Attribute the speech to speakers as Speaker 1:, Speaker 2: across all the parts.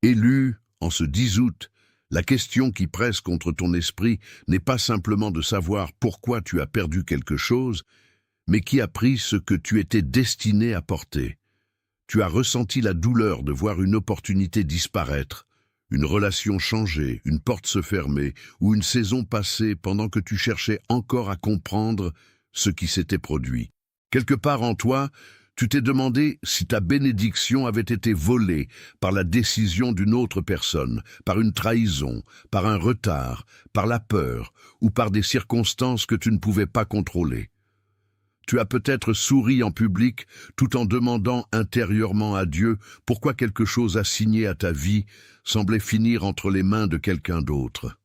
Speaker 1: Élu, en ce 10 août, la question qui presse contre ton esprit n'est pas simplement de savoir pourquoi tu as perdu quelque chose, mais qui a pris ce que tu étais destiné à porter. Tu as ressenti la douleur de voir une opportunité disparaître, une relation changer, une porte se fermer, ou une saison passer pendant que tu cherchais encore à comprendre ce qui s'était produit. Quelque part en toi, tu t'es demandé si ta bénédiction avait été volée par la décision d'une autre personne, par une trahison, par un retard, par la peur, ou par des circonstances que tu ne pouvais pas contrôler. Tu as peut-être souri en public tout en demandant intérieurement à Dieu pourquoi quelque chose assigné à ta vie semblait finir entre les mains de quelqu'un d'autre.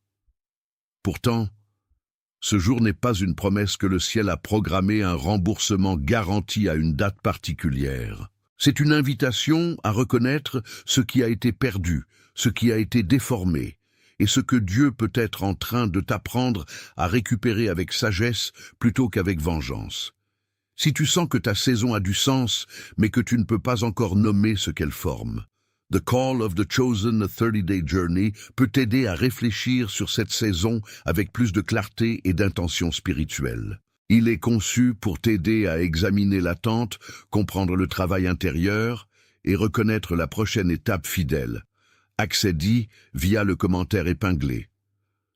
Speaker 1: Pourtant, ce jour n'est pas une promesse que le ciel a programmé un remboursement garanti à une date particulière. C'est une invitation à reconnaître ce qui a été perdu, ce qui a été déformé, et ce que Dieu peut être en train de t'apprendre à récupérer avec sagesse plutôt qu'avec vengeance. Si tu sens que ta saison a du sens, mais que tu ne peux pas encore nommer ce qu'elle forme, The Call of the Chosen, a 30-Day Journey peut t'aider à réfléchir sur cette saison avec plus de clarté et d'intention spirituelle. Il est conçu pour t'aider à examiner l'attente, comprendre le travail intérieur et reconnaître la prochaine étape fidèle. Accède-y via le commentaire épinglé.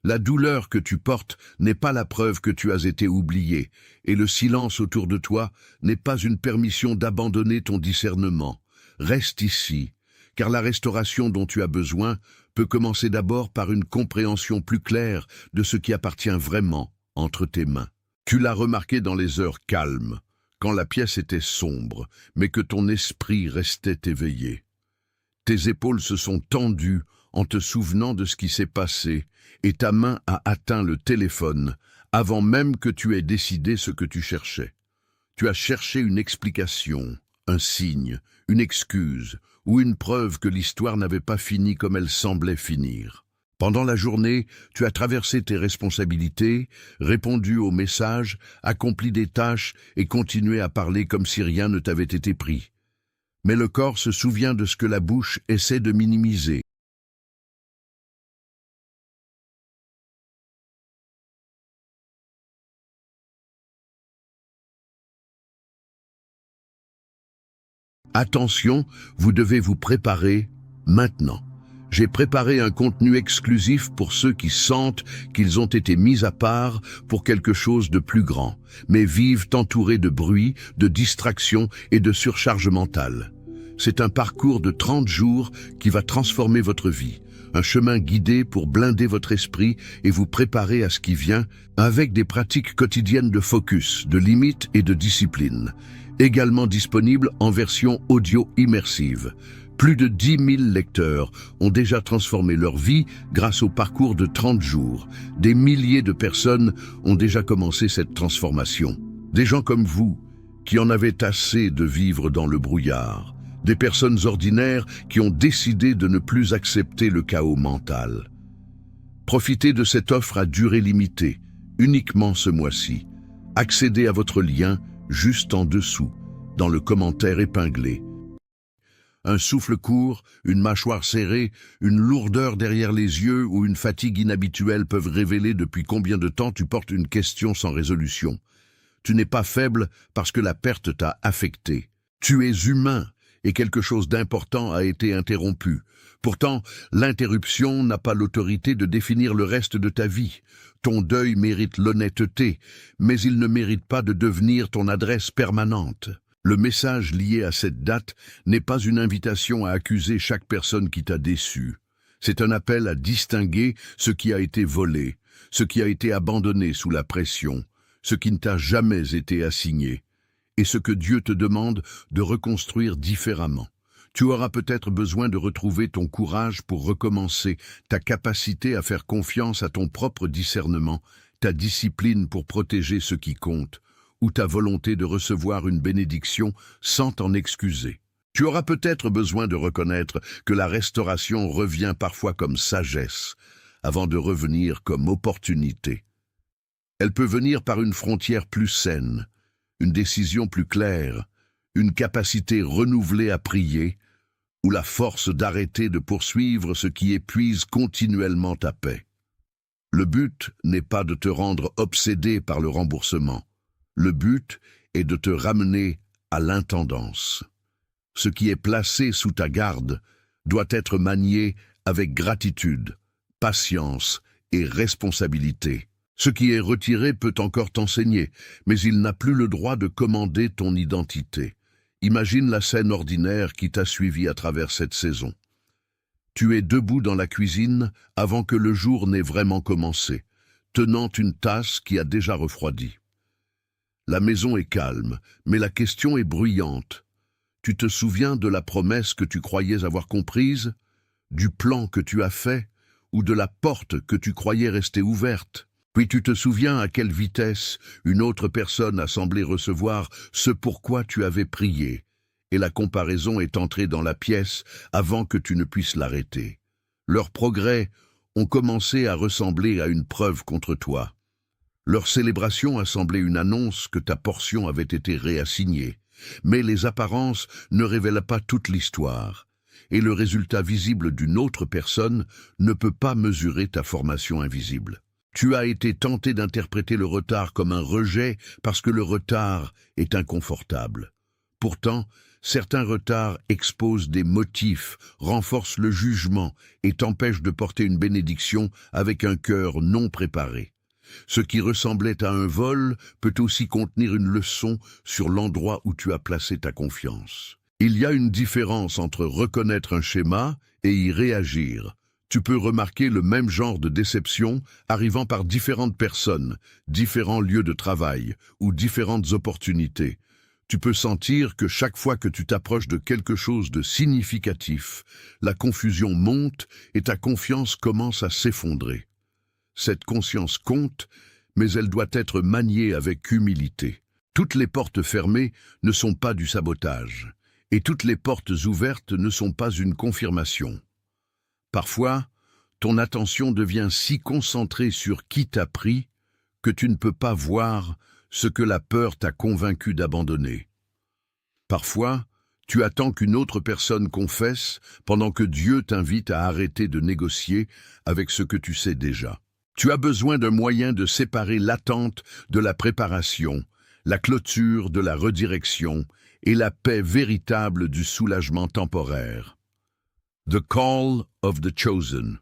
Speaker 1: La douleur que tu portes n'est pas la preuve que tu as été oublié, et le silence autour de toi n'est pas une permission d'abandonner ton discernement. Reste ici, car la restauration dont tu as besoin peut commencer d'abord par une compréhension plus claire de ce qui appartient vraiment entre tes mains. Tu l'as remarqué dans les heures calmes, quand la pièce était sombre, mais que ton esprit restait éveillé. Tes épaules se sont tendues en te souvenant de ce qui s'est passé, et ta main a atteint le téléphone avant même que tu aies décidé ce que tu cherchais. Tu as cherché une explication, un signe, une excuse ou une preuve que l'histoire n'avait pas fini comme elle semblait finir. Pendant la journée, tu as traversé tes responsabilités, répondu aux messages, accompli des tâches et continué à parler comme si rien ne t'avait été pris. Mais le corps se souvient de ce que la bouche essaie de minimiser. Attention, vous devez vous préparer maintenant. J'ai préparé un contenu exclusif pour ceux qui sentent qu'ils ont été mis à part pour quelque chose de plus grand, mais vivent entourés de bruit, de distractions et de surcharge mentale. C'est un parcours de 30 jours qui va transformer votre vie, un chemin guidé pour blinder votre esprit et vous préparer à ce qui vient avec des pratiques quotidiennes de focus, de limites et de discipline. Également disponible en version audio immersive. Plus de 10 000 lecteurs ont déjà transformé leur vie grâce au parcours de 30 jours. Des milliers de personnes ont déjà commencé cette transformation. Des gens comme vous, qui en avaient assez de vivre dans le brouillard. Des personnes ordinaires qui ont décidé de ne plus accepter le chaos mental. Profitez de cette offre à durée limitée, uniquement ce mois-ci. Accédez à votre lien juste en dessous, dans le commentaire épinglé. Un souffle court, une mâchoire serrée, une lourdeur derrière les yeux ou une fatigue inhabituelle peuvent révéler depuis combien de temps tu portes une question sans résolution. Tu n'es pas faible parce que la perte t'a affecté. Tu es humain et quelque chose d'important a été interrompu. Pourtant, l'interruption n'a pas l'autorité de définir le reste de ta vie. Ton deuil mérite l'honnêteté, mais il ne mérite pas de devenir ton adresse permanente. Le message lié à cette date n'est pas une invitation à accuser chaque personne qui t'a déçu. C'est un appel à distinguer ce qui a été volé, ce qui a été abandonné sous la pression, ce qui ne t'a jamais été assigné, et ce que Dieu te demande de reconstruire différemment. Tu auras peut-être besoin de retrouver ton courage pour recommencer, ta capacité à faire confiance à ton propre discernement, ta discipline pour protéger ce qui compte, ou ta volonté de recevoir une bénédiction sans t'en excuser. Tu auras peut-être besoin de reconnaître que la restauration revient parfois comme sagesse, avant de revenir comme opportunité. Elle peut venir par une frontière plus saine, une décision plus claire, une capacité renouvelée à prier, ou la force d'arrêter de poursuivre ce qui épuise continuellement ta paix. Le but n'est pas de te rendre obsédé par le remboursement. Le but est de te ramener à l'intendance. Ce qui est placé sous ta garde doit être manié avec gratitude, patience et responsabilité. Ce qui est retiré peut encore t'enseigner, mais il n'a plus le droit de commander ton identité. Imagine la scène ordinaire qui t'a suivi à travers cette saison. Tu es debout dans la cuisine avant que le jour n'ait vraiment commencé, tenant une tasse qui a déjà refroidi. La maison est calme, mais la question est bruyante. Tu te souviens de la promesse que tu croyais avoir comprise, du plan que tu as fait, ou de la porte que tu croyais rester ouverte? Puis tu te souviens à quelle vitesse une autre personne a semblé recevoir ce pourquoi tu avais prié, et la comparaison est entrée dans la pièce avant que tu ne puisses l'arrêter. Leurs progrès ont commencé à ressembler à une preuve contre toi. Leur célébration a semblé une annonce que ta portion avait été réassignée, mais les apparences ne révèlent pas toute l'histoire, et le résultat visible d'une autre personne ne peut pas mesurer ta formation invisible. Tu as été tenté d'interpréter le retard comme un rejet parce que le retard est inconfortable. Pourtant, certains retards exposent des motifs, renforcent le jugement et t'empêchent de porter une bénédiction avec un cœur non préparé. Ce qui ressemblait à un vol peut aussi contenir une leçon sur l'endroit où tu as placé ta confiance. Il y a une différence entre reconnaître un schéma et y réagir. Tu peux remarquer le même genre de déception arrivant par différentes personnes, différents lieux de travail ou différentes opportunités. Tu peux sentir que chaque fois que tu t'approches de quelque chose de significatif, la confusion monte et ta confiance commence à s'effondrer. Cette conscience compte, mais elle doit être maniée avec humilité. Toutes les portes fermées ne sont pas du sabotage, et toutes les portes ouvertes ne sont pas une confirmation. Parfois, ton attention devient si concentrée sur qui t'a pris que tu ne peux pas voir ce que la peur t'a convaincu d'abandonner. Parfois, tu attends qu'une autre personne confesse pendant que Dieu t'invite à arrêter de négocier avec ce que tu sais déjà. Tu as besoin d'un moyen de séparer l'attente de la préparation, la clôture de la redirection et la paix véritable du soulagement temporaire. The Call of the Chosen.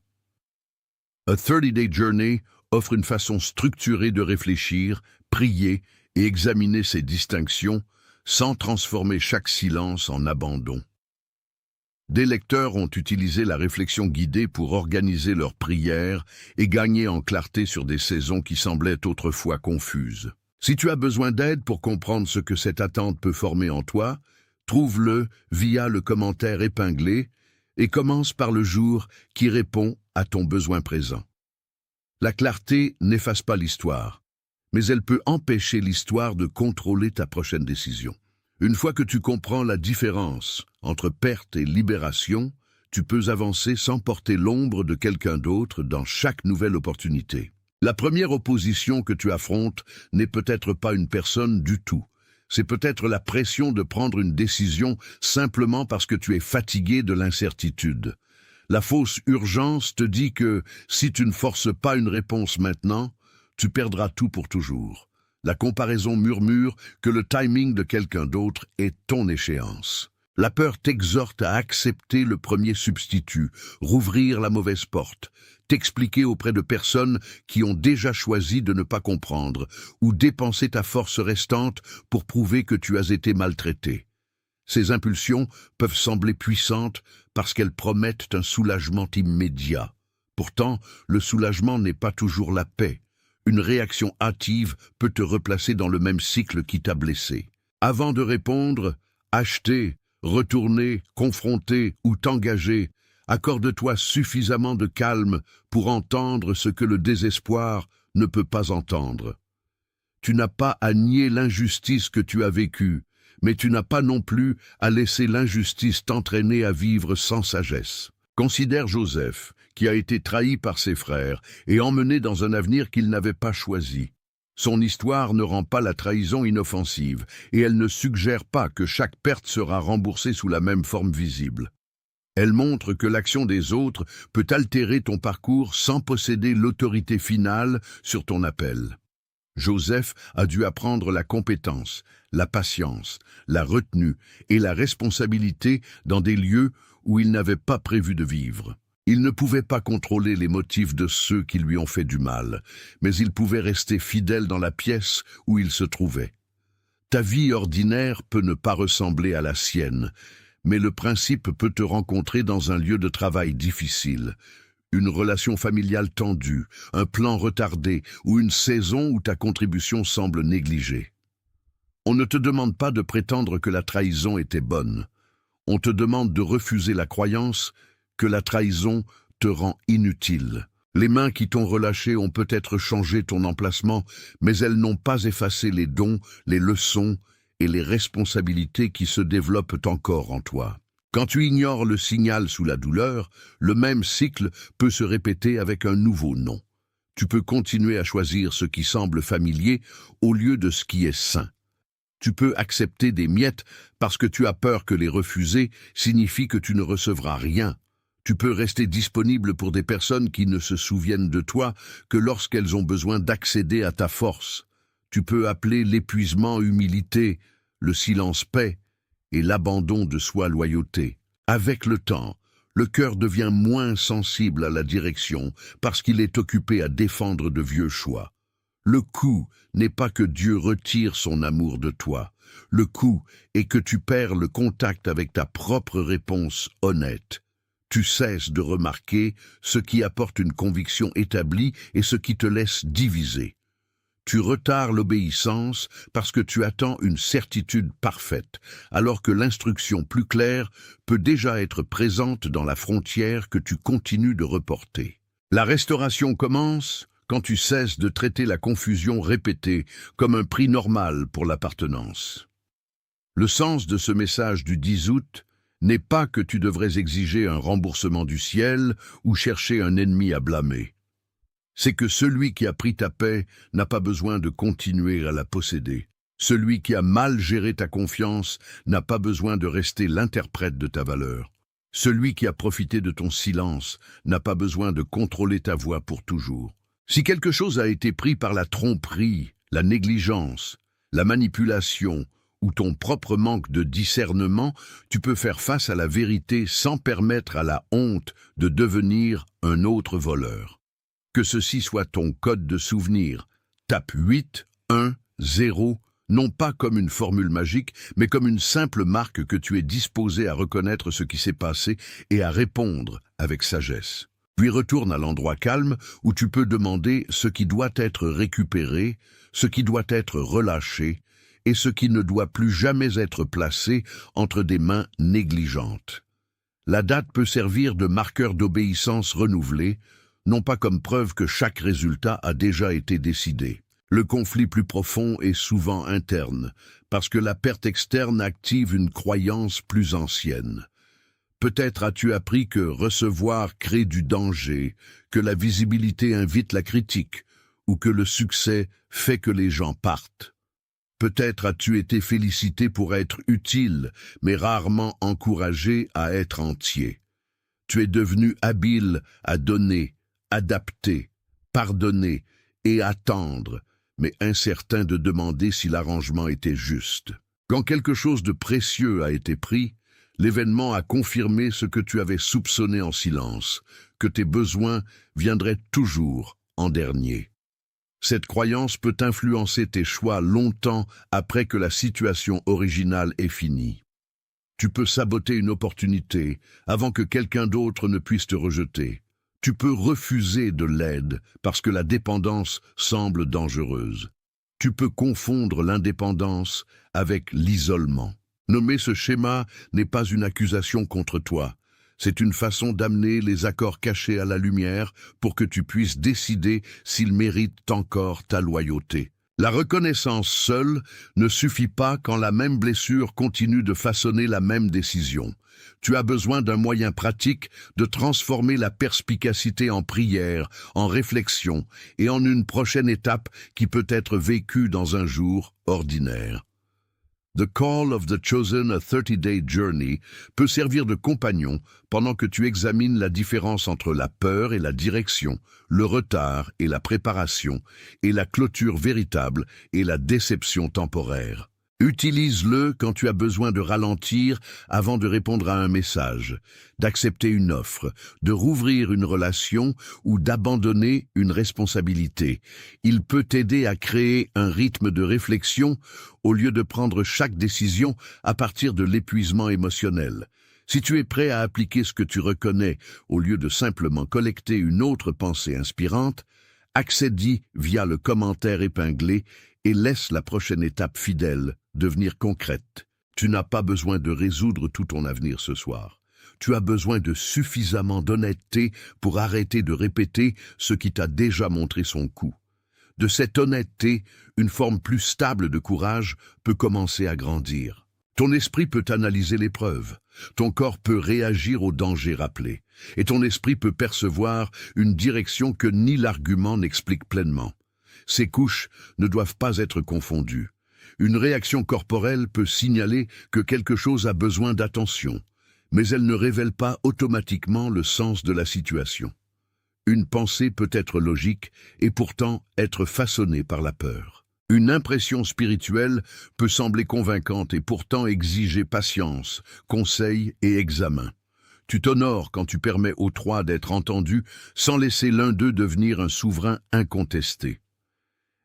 Speaker 1: A 30-day Journey offre une façon structurée de réfléchir, prier et examiner ces distinctions sans transformer chaque silence en abandon. Des lecteurs ont utilisé la réflexion guidée pour organiser leurs prières et gagner en clarté sur des saisons qui semblaient autrefois confuses. Si tu as besoin d'aide pour comprendre ce que cette attente peut former en toi, trouve-le via le commentaire épinglé et commence par le jour qui répond à ton besoin présent. La clarté n'efface pas l'histoire, mais elle peut empêcher l'histoire de contrôler ta prochaine décision. Une fois que tu comprends la différence entre perte et libération, tu peux avancer sans porter l'ombre de quelqu'un d'autre dans chaque nouvelle opportunité. La première opposition que tu affrontes n'est peut-être pas une personne du tout. C'est peut-être la pression de prendre une décision simplement parce que tu es fatigué de l'incertitude. La fausse urgence te dit que si tu ne forces pas une réponse maintenant, tu perdras tout pour toujours. La comparaison murmure que le timing de quelqu'un d'autre est ton échéance. La peur t'exhorte à accepter le premier substitut, rouvrir la mauvaise porte, t'expliquer auprès de personnes qui ont déjà choisi de ne pas comprendre ou dépenser ta force restante pour prouver que tu as été maltraité. Ces impulsions peuvent sembler puissantes parce qu'elles promettent un soulagement immédiat. Pourtant, le soulagement n'est pas toujours la paix. Une réaction hâtive peut te replacer dans le même cycle qui t'a blessé. Avant de répondre, acheter, retourner, confronter ou t'engager, accorde-toi suffisamment de calme pour entendre ce que le désespoir ne peut pas entendre. Tu n'as pas à nier l'injustice que tu as vécue, mais tu n'as pas non plus à laisser l'injustice t'entraîner à vivre sans sagesse. Considère Joseph, qui a été trahi par ses frères et emmené dans un avenir qu'il n'avait pas choisi. Son histoire ne rend pas la trahison inoffensive, et elle ne suggère pas que chaque perte sera remboursée sous la même forme visible. Elle montre que l'action des autres peut altérer ton parcours sans posséder l'autorité finale sur ton appel. Joseph a dû apprendre la compétence, la patience, la retenue et la responsabilité dans des lieux où il n'avait pas prévu de vivre. Il ne pouvait pas contrôler les motifs de ceux qui lui ont fait du mal, mais il pouvait rester fidèle dans la pièce où il se trouvait. Ta vie ordinaire peut ne pas ressembler à la sienne, mais le principe peut te rencontrer dans un lieu de travail difficile, une relation familiale tendue, un plan retardé ou une saison où ta contribution semble négligée. On ne te demande pas de prétendre que la trahison était bonne. On te demande de refuser la croyance que la trahison te rend inutile. Les mains qui t'ont relâché ont peut-être changé ton emplacement, mais elles n'ont pas effacé les dons, les leçons et les responsabilités qui se développent encore en toi. Quand tu ignores le signal sous la douleur, le même cycle peut se répéter avec un nouveau nom. Tu peux continuer à choisir ce qui semble familier au lieu de ce qui est sain. Tu peux accepter des miettes parce que tu as peur que les refuser signifie que tu ne recevras rien. Tu peux rester disponible pour des personnes qui ne se souviennent de toi que lorsqu'elles ont besoin d'accéder à ta force. Tu peux appeler l'épuisement humilité, le silence paix et l'abandon de soi loyauté. Avec le temps, le cœur devient moins sensible à la direction parce qu'il est occupé à défendre de vieux choix. Le coup n'est pas que Dieu retire son amour de toi. Le coup est que tu perds le contact avec ta propre réponse honnête. Tu cesses de remarquer ce qui apporte une conviction établie et ce qui te laisse diviser. Tu retardes l'obéissance parce que tu attends une certitude parfaite, alors que l'instruction plus claire peut déjà être présente dans la frontière que tu continues de reporter. La restauration commence quand tu cesses de traiter la confusion répétée comme un prix normal pour l'appartenance. Le sens de ce message du 10 août n'est pas que tu devrais exiger un remboursement du ciel ou chercher un ennemi à blâmer. C'est que celui qui a pris ta paix n'a pas besoin de continuer à la posséder. Celui qui a mal géré ta confiance n'a pas besoin de rester l'interprète de ta valeur. Celui qui a profité de ton silence n'a pas besoin de contrôler ta voix pour toujours. Si quelque chose a été pris par la tromperie, la négligence, la manipulation ou ton propre manque de discernement, tu peux faire face à la vérité sans permettre à la honte de devenir un autre voleur. Que ceci soit ton code de souvenir. Tape 8, 1, 0, non pas comme une formule magique, mais comme une simple marque que tu es disposé à reconnaître ce qui s'est passé et à répondre avec sagesse. Puis retourne à l'endroit calme où tu peux demander ce qui doit être récupéré, ce qui doit être relâché et ce qui ne doit plus jamais être placé entre des mains négligentes. La date peut servir de marqueur d'obéissance renouvelée, non pas comme preuve que chaque résultat a déjà été décidé. Le conflit plus profond est souvent interne, parce que la perte externe active une croyance plus ancienne. Peut-être as-tu appris que recevoir crée du danger, que la visibilité invite la critique, ou que le succès fait que les gens partent. Peut-être as-tu été félicité pour être utile, mais rarement encouragé à être entier. Tu es devenu habile à donner, adapter, pardonner et attendre, mais incertain de demander si l'arrangement était juste. Quand quelque chose de précieux a été pris, l'événement a confirmé ce que tu avais soupçonné en silence, que tes besoins viendraient toujours en dernier. Cette croyance peut influencer tes choix longtemps après que la situation originale est finie. Tu peux saboter une opportunité avant que quelqu'un d'autre ne puisse te rejeter. Tu peux refuser de l'aide parce que la dépendance semble dangereuse. Tu peux confondre l'indépendance avec l'isolement. Nommer ce schéma n'est pas une accusation contre toi. C'est une façon d'amener les accords cachés à la lumière pour que tu puisses décider s'ils méritent encore ta loyauté. La reconnaissance seule ne suffit pas quand la même blessure continue de façonner la même décision. Tu as besoin d'un moyen pratique de transformer la perspicacité en prière, en réflexion et en une prochaine étape qui peut être vécue dans un jour ordinaire. The Call of the Chosen, a 30-day journey peut servir de compagnon pendant que tu examines la différence entre la peur et la direction, le retard et la préparation, et la clôture véritable et la déception temporaire. Utilise-le quand tu as besoin de ralentir avant de répondre à un message, d'accepter une offre, de rouvrir une relation ou d'abandonner une responsabilité. Il peut t'aider à créer un rythme de réflexion au lieu de prendre chaque décision à partir de l'épuisement émotionnel. Si tu es prêt à appliquer ce que tu reconnais au lieu de simplement collecter une autre pensée inspirante, accède-y via le commentaire épinglé et laisse la prochaine étape fidèle devenir concrète. Tu n'as pas besoin de résoudre tout ton avenir ce soir. Tu as besoin de suffisamment d'honnêteté pour arrêter de répéter ce qui t'a déjà montré son coup. De cette honnêteté, une forme plus stable de courage peut commencer à grandir. Ton esprit peut analyser l'épreuve, ton corps peut réagir aux dangers rappelés, et ton esprit peut percevoir une direction que ni l'argument n'explique pleinement. Ces couches ne doivent pas être confondues. Une réaction corporelle peut signaler que quelque chose a besoin d'attention, mais elle ne révèle pas automatiquement le sens de la situation. Une pensée peut être logique et pourtant être façonnée par la peur. Une impression spirituelle peut sembler convaincante et pourtant exiger patience, conseil et examen. Tu t'honores quand tu permets aux trois d'être entendus sans laisser l'un d'eux devenir un souverain incontesté.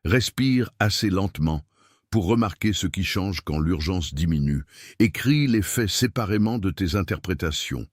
Speaker 1: Respire assez lentement pour remarquer ce qui change quand l'urgence diminue. Écris les faits séparément de tes interprétations.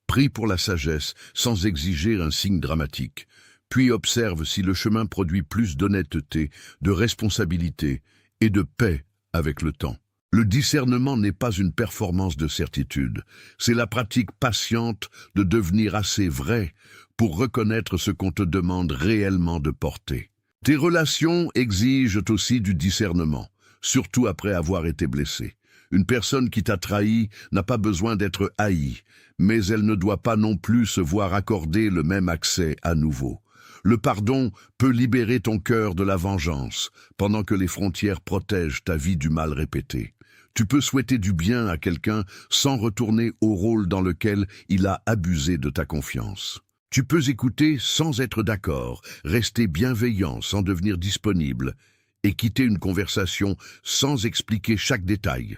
Speaker 1: Prie pour la sagesse sans exiger un signe dramatique. Puis observe si le chemin produit plus d'honnêteté, de responsabilité et de paix avec le temps. Le discernement n'est pas une performance de certitude. C'est la pratique patiente de devenir assez vrai pour reconnaître ce qu'on te demande réellement de porter. Tes relations exigent aussi du discernement, surtout après avoir été blessé. Une personne qui t'a trahi n'a pas besoin d'être haïe, mais elle ne doit pas non plus se voir accorder le même accès à nouveau. Le pardon peut libérer ton cœur de la vengeance, pendant que les frontières protègent ta vie du mal répété. Tu peux souhaiter du bien à quelqu'un sans retourner au rôle dans lequel il a abusé de ta confiance. Tu peux écouter sans être d'accord, rester bienveillant sans devenir disponible, et quitter une conversation sans expliquer chaque détail.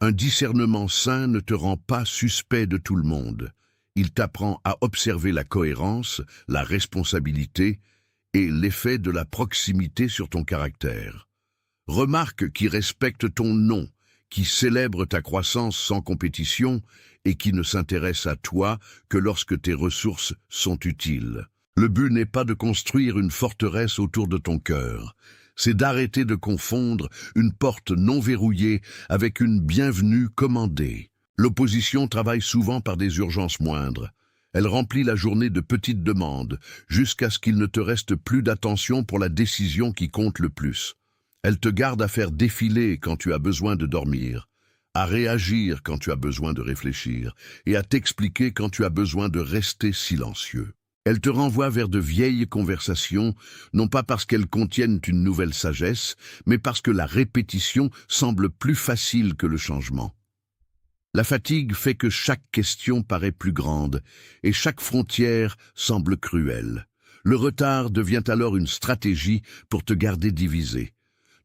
Speaker 1: Un discernement sain ne te rend pas suspect de tout le monde. Il t'apprend à observer la cohérence, la responsabilité et l'effet de la proximité sur ton caractère. Remarque qui respecte ton nom, qui célèbre ta croissance sans compétition et qui ne s'intéresse à toi que lorsque tes ressources sont utiles. Le but n'est pas de construire une forteresse autour de ton cœur, c'est d'arrêter de confondre une porte non verrouillée avec une bienvenue commandée. L'opposition travaille souvent par des urgences moindres. Elle remplit la journée de petites demandes, jusqu'à ce qu'il ne te reste plus d'attention pour la décision qui compte le plus. Elle te garde à faire défiler quand tu as besoin de dormir, à réagir quand tu as besoin de réfléchir, et à t'expliquer quand tu as besoin de rester silencieux. Elle te renvoie vers de vieilles conversations, non pas parce qu'elles contiennent une nouvelle sagesse, mais parce que la répétition semble plus facile que le changement. La fatigue fait que chaque question paraît plus grande, et chaque frontière semble cruelle. Le retard devient alors une stratégie pour te garder divisé.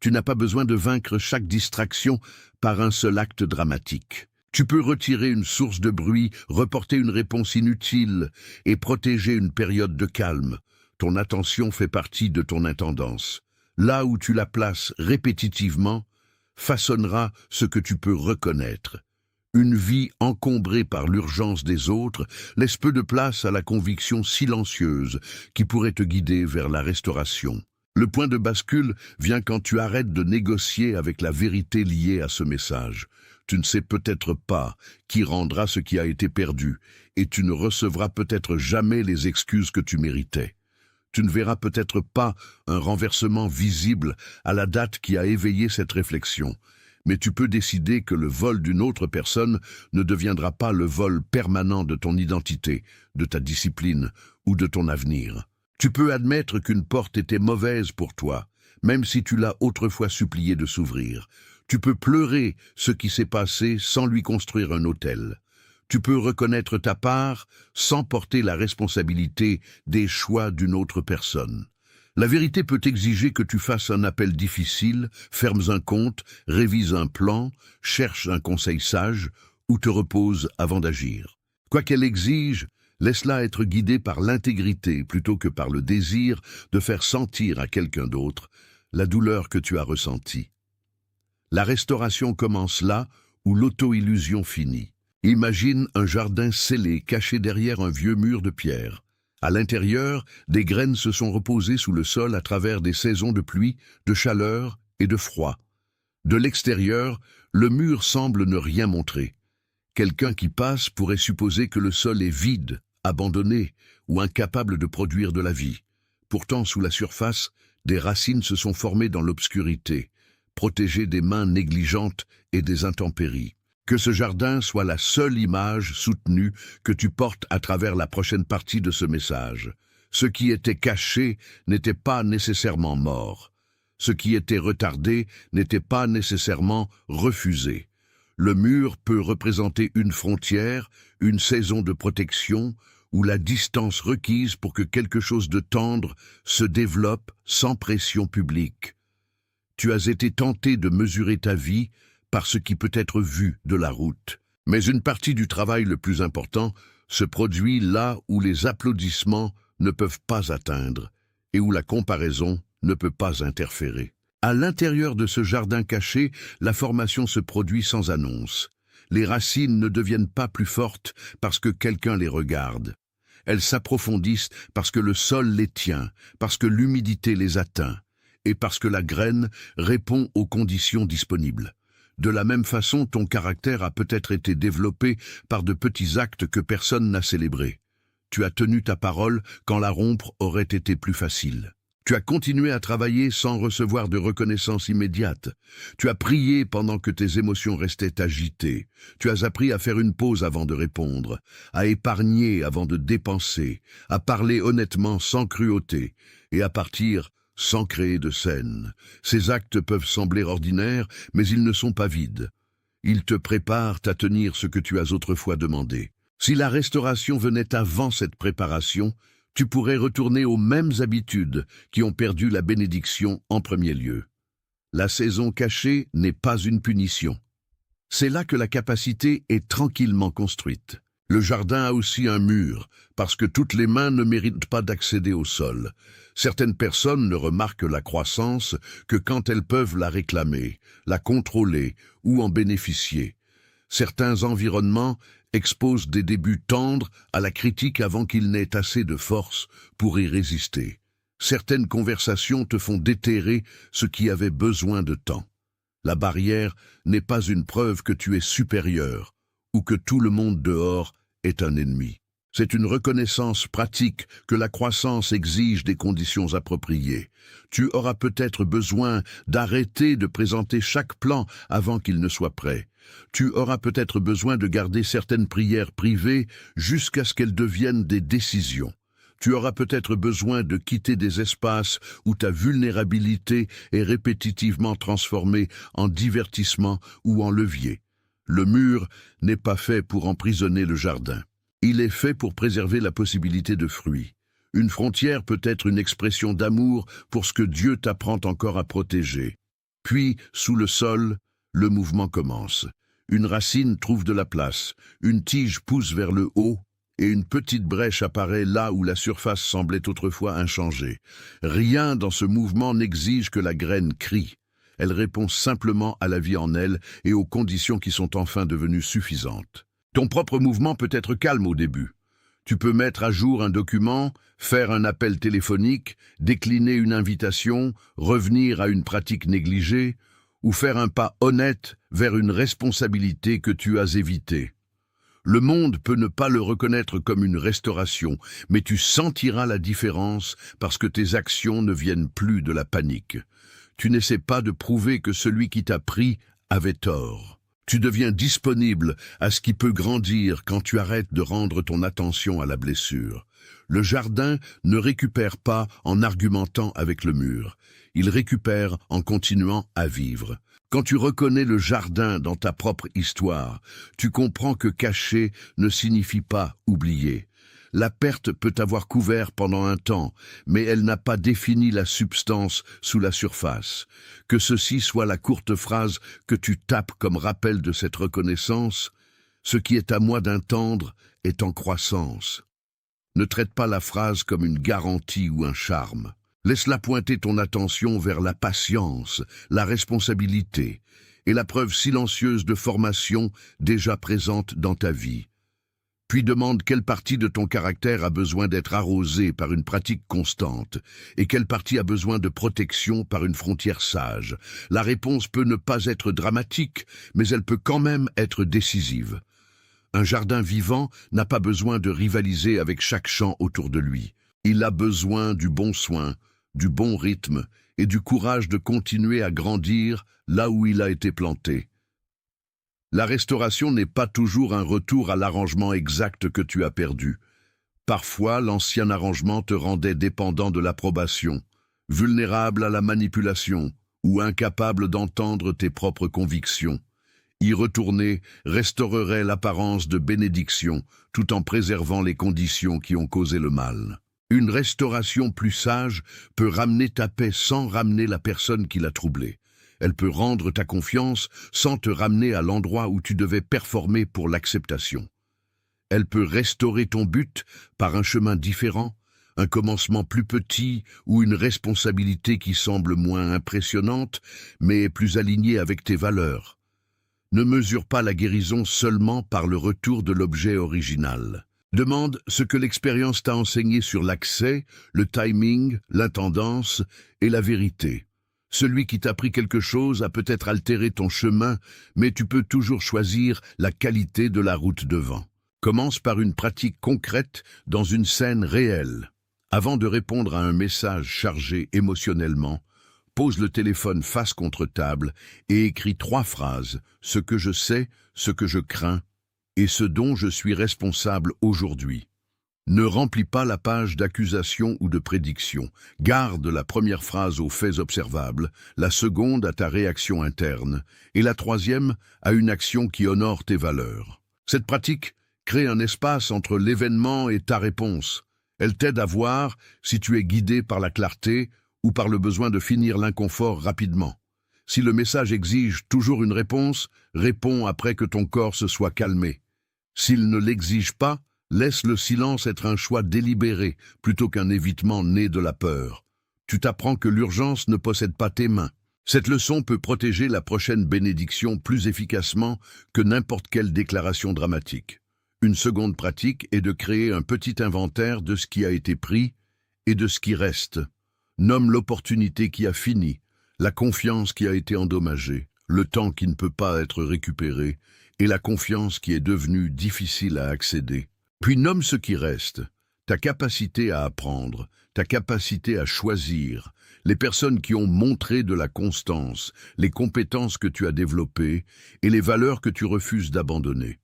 Speaker 1: Tu n'as pas besoin de vaincre chaque distraction par un seul acte dramatique. Tu peux retirer une source de bruit, reporter une réponse inutile et protéger une période de calme. Ton attention fait partie de ton intendance. Là où tu la places répétitivement, façonnera ce que tu peux reconnaître. Une vie encombrée par l'urgence des autres laisse peu de place à la conviction silencieuse qui pourrait te guider vers la restauration. Le point de bascule vient quand tu arrêtes de négocier avec la vérité liée à ce message. Tu ne sais peut-être pas qui rendra ce qui a été perdu, et tu ne recevras peut-être jamais les excuses que tu méritais. Tu ne verras peut-être pas un renversement visible à la date qui a éveillé cette réflexion, mais tu peux décider que le vol d'une autre personne ne deviendra pas le vol permanent de ton identité, de ta discipline ou de ton avenir. Tu peux admettre qu'une porte était mauvaise pour toi, même si tu l'as autrefois supplié de s'ouvrir. Tu peux pleurer ce qui s'est passé sans lui construire un autel. Tu peux reconnaître ta part sans porter la responsabilité des choix d'une autre personne. La vérité peut exiger que tu fasses un appel difficile, fermes un compte, révises un plan, cherches un conseil sage ou te reposes avant d'agir. Quoi qu'elle exige, laisse-la être guidée par l'intégrité plutôt que par le désir de faire sentir à quelqu'un d'autre la douleur que tu as ressentie. La restauration commence là où l'auto-illusion finit. Imagine un jardin scellé caché derrière un vieux mur de pierre. À l'intérieur, des graines se sont reposées sous le sol à travers des saisons de pluie, de chaleur et de froid. De l'extérieur, le mur semble ne rien montrer. Quelqu'un qui passe pourrait supposer que le sol est vide, abandonné ou incapable de produire de la vie. Pourtant, sous la surface, des racines se sont formées dans l'obscurité, protégées des mains négligentes et des intempéries. Que ce jardin soit la seule image soutenue que tu portes à travers la prochaine partie de ce message. Ce qui était caché n'était pas nécessairement mort. Ce qui était retardé n'était pas nécessairement refusé. Le mur peut représenter une frontière, une saison de protection, ou la distance requise pour que quelque chose de tendre se développe sans pression publique. Tu as été tenté de mesurer ta vie par ce qui peut être vu de la route. Mais une partie du travail le plus important se produit là où les applaudissements ne peuvent pas atteindre et où la comparaison ne peut pas interférer. À l'intérieur de ce jardin caché, la formation se produit sans annonce. Les racines ne deviennent pas plus fortes parce que quelqu'un les regarde. Elles s'approfondissent parce que le sol les tient, parce que l'humidité les atteint et parce que la graine répond aux conditions disponibles. De la même façon, ton caractère a peut-être été développé par de petits actes que personne n'a célébrés. Tu as tenu ta parole quand la rompre aurait été plus facile. Tu as continué à travailler sans recevoir de reconnaissance immédiate. Tu as prié pendant que tes émotions restaient agitées. Tu as appris à faire une pause avant de répondre, à épargner avant de dépenser, à parler honnêtement sans cruauté et à partir sans créer de scène. Ces actes peuvent sembler ordinaires, mais ils ne sont pas vides. Ils te préparent à tenir ce que tu as autrefois demandé. Si la restauration venait avant cette préparation, tu pourrais retourner aux mêmes habitudes qui ont perdu la bénédiction en premier lieu. La saison cachée n'est pas une punition. C'est là que la capacité est tranquillement construite. Le jardin a aussi un mur, parce que toutes les mains ne méritent pas d'accéder au sol. Certaines personnes ne remarquent la croissance que quand elles peuvent la réclamer, la contrôler ou en bénéficier. Certains environnements exposent des débuts tendres à la critique avant qu'il n'ait assez de force pour y résister. Certaines conversations te font déterrer ce qui avait besoin de temps. La barrière n'est pas une preuve que tu es supérieur ou que tout le monde dehors est un ennemi. C'est une reconnaissance pratique que la croissance exige des conditions appropriées. Tu auras peut-être besoin d'arrêter de présenter chaque plan avant qu'il ne soit prêt. Tu auras peut-être besoin de garder certaines prières privées jusqu'à ce qu'elles deviennent des décisions. Tu auras peut-être besoin de quitter des espaces où ta vulnérabilité est répétitivement transformée en divertissement ou en levier. Le mur n'est pas fait pour emprisonner le jardin. Il est fait pour préserver la possibilité de fruits. Une frontière peut être une expression d'amour pour ce que Dieu t'apprend encore à protéger. Puis, sous le sol, le mouvement commence. Une racine trouve de la place, une tige pousse vers le haut, et une petite brèche apparaît là où la surface semblait autrefois inchangée. Rien dans ce mouvement n'exige que la graine crie. Elle répond simplement à la vie en elle et aux conditions qui sont enfin devenues suffisantes. Ton propre mouvement peut être calme au début. Tu peux mettre à jour un document, faire un appel téléphonique, décliner une invitation, revenir à une pratique négligée, ou faire un pas honnête vers une responsabilité que tu as évitée. Le monde peut ne pas le reconnaître comme une restauration, mais tu sentiras la différence parce que tes actions ne viennent plus de la panique. Tu n'essaies pas de prouver que celui qui t'a pris avait tort. Tu deviens disponible à ce qui peut grandir quand tu arrêtes de rendre ton attention à la blessure. Le jardin ne récupère pas en argumentant avec le mur. Il récupère en continuant à vivre. Quand tu reconnais le jardin dans ta propre histoire, tu comprends que cacher ne signifie pas oublier. La perte peut t'avoir couvert pendant un temps, mais elle n'a pas défini la substance sous la surface. Que ceci soit la courte phrase que tu tapes comme rappel de cette reconnaissance, ce qui est à moi d'entendre est en croissance. Ne traite pas la phrase comme une garantie ou un charme. Laisse-la pointer ton attention vers la patience, la responsabilité et la preuve silencieuse de formation déjà présente dans ta vie. Puis demande quelle partie de ton caractère a besoin d'être arrosée par une pratique constante et quelle partie a besoin de protection par une frontière sage. La réponse peut ne pas être dramatique, mais elle peut quand même être décisive. Un jardin vivant n'a pas besoin de rivaliser avec chaque champ autour de lui. Il a besoin du bon soin, du bon rythme et du courage de continuer à grandir là où il a été planté. La restauration n'est pas toujours un retour à l'arrangement exact que tu as perdu. Parfois, l'ancien arrangement te rendait dépendant de l'approbation, vulnérable à la manipulation ou incapable d'entendre tes propres convictions. Y retourner restaurerait l'apparence de bénédiction tout en préservant les conditions qui ont causé le mal. Une restauration plus sage peut ramener ta paix sans ramener la personne qui l'a troublée. Elle peut rendre ta confiance sans te ramener à l'endroit où tu devais performer pour l'acceptation. Elle peut restaurer ton but par un chemin différent, un commencement plus petit ou une responsabilité qui semble moins impressionnante, mais plus alignée avec tes valeurs. Ne mesure pas la guérison seulement par le retour de l'objet original. Demande ce que l'expérience t'a enseigné sur l'accès, le timing, l'intendance et la vérité. Celui qui t'a appris quelque chose a peut-être altéré ton chemin, mais tu peux toujours choisir la qualité de la route devant. Commence par une pratique concrète dans une scène réelle. Avant de répondre à un message chargé émotionnellement, pose le téléphone face contre table et écris 3 phrases, ce que je sais, ce que je crains et ce dont je suis responsable aujourd'hui. Ne remplis pas la page d'accusation ou de prédiction. Garde la première phrase aux faits observables, la seconde à ta réaction interne, et la troisième à une action qui honore tes valeurs. Cette pratique crée un espace entre l'événement et ta réponse. Elle t'aide à voir si tu es guidé par la clarté ou par le besoin de finir l'inconfort rapidement. Si le message exige toujours une réponse, réponds après que ton corps se soit calmé. S'il ne l'exige pas, laisse le silence être un choix délibéré plutôt qu'un évitement né de la peur. Tu t'apprends que l'urgence ne possède pas tes mains. Cette leçon peut protéger la prochaine bénédiction plus efficacement que n'importe quelle déclaration dramatique. Une seconde pratique est de créer un petit inventaire de ce qui a été pris et de ce qui reste. Nomme l'opportunité qui a fini, la confiance qui a été endommagée, le temps qui ne peut pas être récupéré et la confiance qui est devenue difficile à accéder. Puis nomme ce qui reste, ta capacité à apprendre, ta capacité à choisir, les personnes qui ont montré de la constance, les compétences que tu as développées et les valeurs que tu refuses d'abandonner.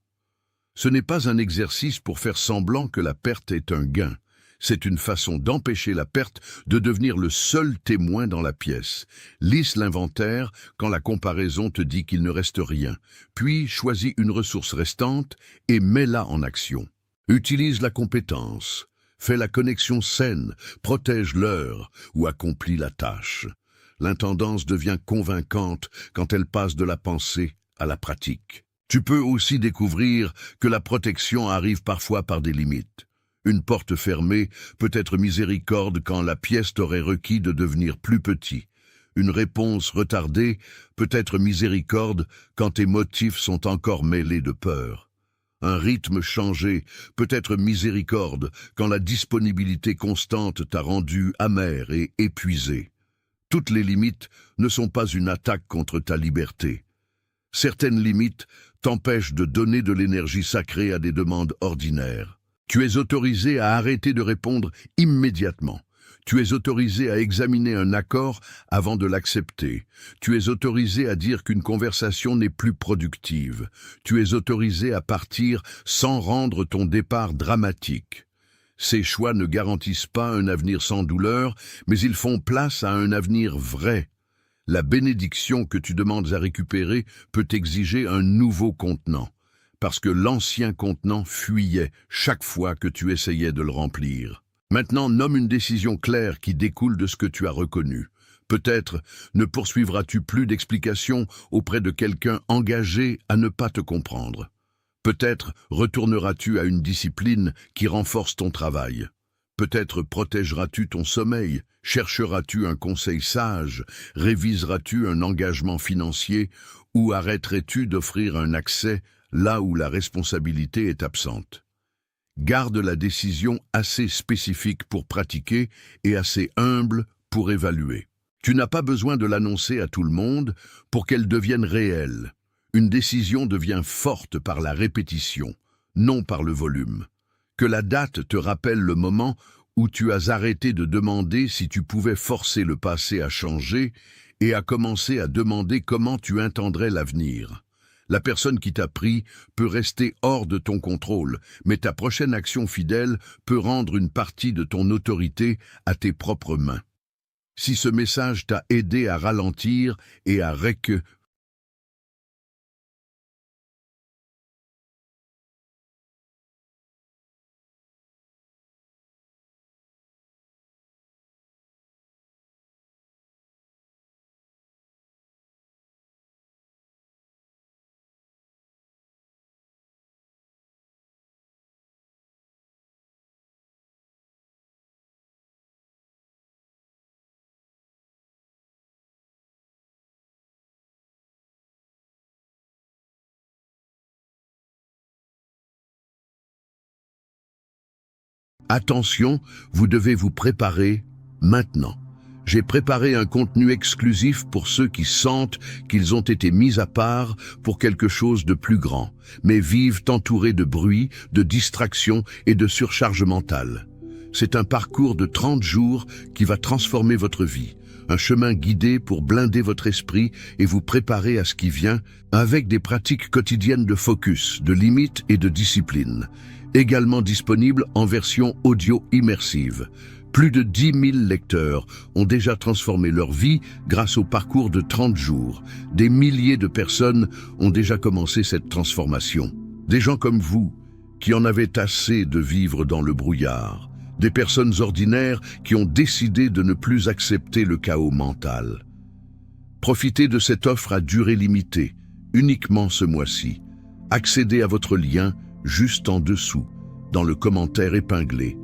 Speaker 1: Ce n'est pas un exercice pour faire semblant que la perte est un gain. C'est une façon d'empêcher la perte de devenir le seul témoin dans la pièce. Lisse l'inventaire quand la comparaison te dit qu'il ne reste rien. Puis choisis une ressource restante et mets-la en action. Utilise la compétence, fais la connexion saine, protège l'heure ou accomplis la tâche. L'intendance devient convaincante quand elle passe de la pensée à la pratique. Tu peux aussi découvrir que la protection arrive parfois par des limites. Une porte fermée peut être miséricorde quand la pièce t'aurait requis de devenir plus petit. Une réponse retardée peut être miséricorde quand tes motifs sont encore mêlés de peur. Un rythme changé peut être miséricorde quand la disponibilité constante t'a rendu amer et épuisé. Toutes les limites ne sont pas une attaque contre ta liberté. Certaines limites t'empêchent de donner de l'énergie sacrée à des demandes ordinaires. Tu es autorisé à arrêter de répondre immédiatement. Tu es autorisé à examiner un accord avant de l'accepter. Tu es autorisé à dire qu'une conversation n'est plus productive. Tu es autorisé à partir sans rendre ton départ dramatique. Ces choix ne garantissent pas un avenir sans douleur, mais ils font place à un avenir vrai. La bénédiction que tu demandes à récupérer peut exiger un nouveau contenant, parce que l'ancien contenant fuyait chaque fois que tu essayais de le remplir. Maintenant, nomme une décision claire qui découle de ce que tu as reconnu. Peut-être ne poursuivras-tu plus d'explications auprès de quelqu'un engagé à ne pas te comprendre. Peut-être retourneras-tu à une discipline qui renforce ton travail. Peut-être protégeras-tu ton sommeil, chercheras-tu un conseil sage, réviseras-tu un engagement financier ou arrêterais-tu d'offrir un accès là où la responsabilité est absente. Garde la décision assez spécifique pour pratiquer et assez humble pour évaluer. Tu n'as pas besoin de l'annoncer à tout le monde pour qu'elle devienne réelle. Une décision devient forte par la répétition, non par le volume. Que la date te rappelle le moment où tu as arrêté de demander si tu pouvais forcer le passé à changer et à commencer à demander comment tu entendrais l'avenir. La personne qui t'a pris peut rester hors de ton contrôle, mais ta prochaine action fidèle peut rendre une partie de ton autorité à tes propres mains. Si ce message t'a aidé à ralentir et à Attention, vous devez vous préparer maintenant. J'ai préparé un contenu exclusif pour ceux qui sentent qu'ils ont été mis à part pour quelque chose de plus grand, mais vivent entourés de bruit, de distractions et de surcharge mentale. C'est un parcours de 30 jours qui va transformer votre vie, un chemin guidé pour blinder votre esprit et vous préparer à ce qui vient avec des pratiques quotidiennes de focus, de limites et de discipline. Également disponible en version audio immersive. Plus de 10 000 lecteurs ont déjà transformé leur vie grâce au parcours de 30 jours. Des milliers de personnes ont déjà commencé cette transformation. Des gens comme vous, qui en avaient assez de vivre dans le brouillard. Des personnes ordinaires qui ont décidé de ne plus accepter le chaos mental. Profitez de cette offre à durée limitée, uniquement ce mois-ci. Accédez à votre lien juste en dessous, dans le commentaire épinglé.